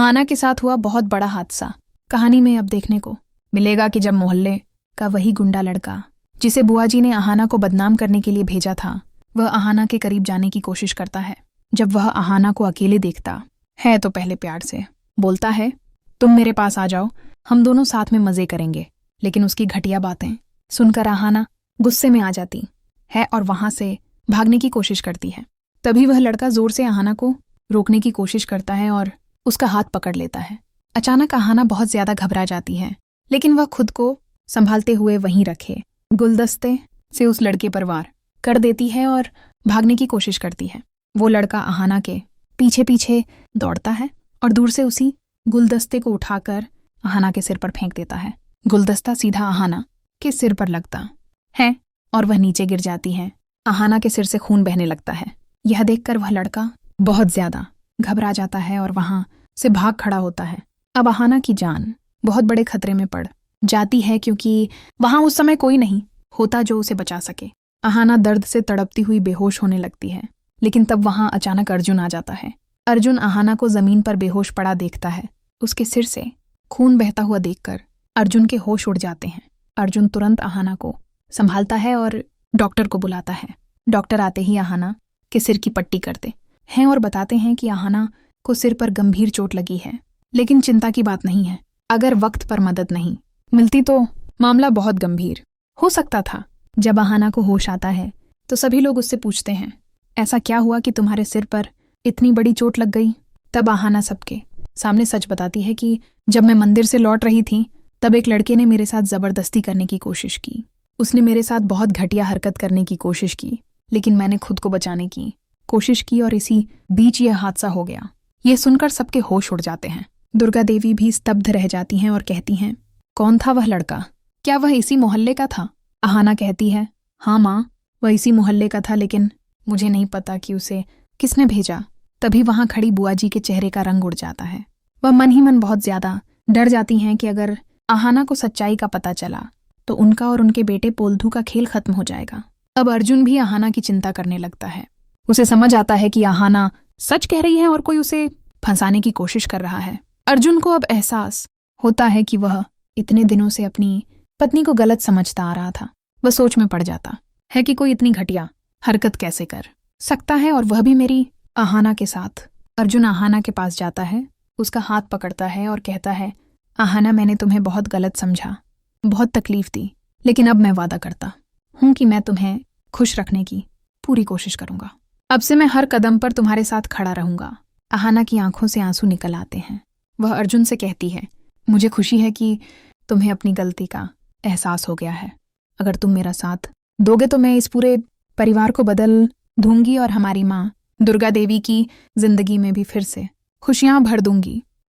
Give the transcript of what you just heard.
अहाना के साथ हुआ बहुत बड़ा हादसा कहानी में अब देखने को मिलेगा कि जब मोहल्ले का वही गुंडा लड़का जिसे बुआ जी ने अहाना को बदनाम करने के लिए भेजा था, वह अहाना के करीब जाने की कोशिश करता है। जब वह अहाना को अकेले देखता है तो पहले प्यार से बोलता है, तुम मेरे पास आ जाओ, हम दोनों साथ में मजे करेंगे। लेकिन उसकी घटिया बातें सुनकर अहाना गुस्से में आ जाती है और वहां से भागने की कोशिश करती है। तभी वह लड़का जोर से अहाना को रोकने की कोशिश करता है और उसका हाथ पकड़ लेता है। अचानक अहाना बहुत ज्यादा घबरा जाती है, लेकिन वह खुद को संभालते हुए वहीं रखे गुलदस्ते से उस लड़के पर वार कर देती है और भागने की कोशिश करती है। वो लड़का अहाना के पीछे पीछे दौड़ता है और दूर से उसी गुलदस्ते को उठाकर अहाना के सिर पर फेंक देता है। गुलदस्ता सीधा अहाना के सिर पर लगता है और वह नीचे गिर जाती है। अहाना के सिर से खून बहने लगता है। यह देखकर वह लड़का बहुत ज्यादा घबरा जाता है और वहां से भाग खड़ा होता है। अब अहाना की जान बहुत बड़े खतरे में पड़ जाती है, क्योंकि वहां उस समय कोई नहीं होता जो उसे बचा सके। अहाना दर्द से तड़पती हुई बेहोश होने लगती है, लेकिन तब वहां अचानक अर्जुन आ जाता है। अर्जुन अहाना को जमीन पर बेहोश पड़ा देखता है। उसके सिर से खून बहता हुआ देखकर अर्जुन के होश उड़ जाते हैं। अर्जुन तुरंत अहाना को संभालता है और डॉक्टर को बुलाता है। डॉक्टर आते ही अहाना के सिर की पट्टी करते हैं और बताते हैं कि अहाना को सिर पर गंभीर चोट लगी है, लेकिन चिंता की बात नहीं है। अगर वक्त पर मदद नहीं मिलती तो मामला बहुत गंभीर हो सकता था। जब अहाना को होश आता है तो सभी लोग उससे पूछते हैं, ऐसा क्या हुआ कि तुम्हारे सिर पर इतनी बड़ी चोट लग गई? तब अहाना सबके सामने सच बताती है कि जब मैं मंदिर से लौट रही थी तब एक लड़के ने मेरे साथ जबरदस्ती करने की कोशिश की। उसने मेरे साथ बहुत घटिया हरकत करने की कोशिश की, लेकिन मैंने खुद को बचाने की कोशिश की और इसी बीच यह हादसा हो गया। यह सुनकर सबके होश उड़ जाते हैं। दुर्गा देवी भी स्तब्ध रह जाती हैं और कहती हैं, कौन था वह लड़का? क्या वह इसी मोहल्ले का था? अहाना कहती है, हाँ माँ, वह इसी मोहल्ले का था, लेकिन मुझे नहीं पता कि उसे किसने भेजा। तभी वहां खड़ी बुआ जी के चेहरे का रंग उड़ जाता है। वह मन ही मन बहुत ज्यादा डर जाती हैं कि अगर अहाना को सच्चाई का पता चला तो उनका और उनके बेटे पोल्धू का खेल खत्म हो जाएगा। अब अर्जुन भी अहाना की चिंता करने लगता है। उसे समझ आता है कि अहाना सच कह रही है और कोई उसे फंसाने की कोशिश कर रहा है। अर्जुन को अब एहसास होता है कि वह इतने दिनों से अपनी पत्नी को गलत समझता आ रहा था। वह सोच में पड़ जाता है कि कोई इतनी घटिया हरकत कैसे कर सकता है, और वह भी मेरी अहाना के साथ। अर्जुन अहाना के पास जाता है, उसका हाथ पकड़ता है और कहता है, अहाना, मैंने तुम्हें बहुत गलत समझा, बहुत तकलीफ दी, लेकिन अब मैं वादा करता हूं कि मैं तुम्हें खुश रखने की पूरी कोशिश करूंगा। अब से मैं हर कदम पर तुम्हारे साथ खड़ा रहूंगा। अहाना की आंखों से आंसू निकल आते हैं। वह अर्जुन से कहती है, मुझे खुशी है कि तुम्हें अपनी गलती का एहसास हो गया है। अगर तुम मेरा साथ दोगे तो मैं इस पूरे परिवार को बदल दूंगी और हमारी माँ दुर्गा देवी की जिंदगी में भी फिर से खुशियां भर दूंगी।